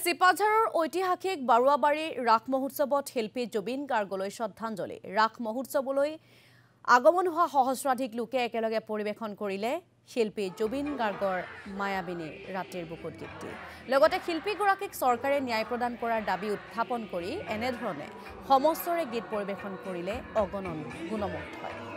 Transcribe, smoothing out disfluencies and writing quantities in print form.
চিপাঝাৰৰ ঐতিহাসিক বাৰুৱাবাৰীৰ ৰাস মহোৎসৱত শিল্পী জুবিন গাৰ্গলৈ শ্ৰদ্ধাঞ্জলি ৰাস মহোৎসৱলৈ আগমন হোৱা সহস্ৰাধিক লোকে একেলগে পৰিৱেশন কৰিলে শিল্পী জুবিন গাৰ্গৰ মায়াবিনী ৰাতিৰ বুকুত গীতটি লগতে শিল্পীগৰাকীক চৰকাৰে ন্যায় প্ৰদান কৰাৰ দাবী উত্থাপন কৰি এনেধৰণে সমস্তৰে গীত পৰিৱেশন কৰিলে অগণন গুণমুগ্ধ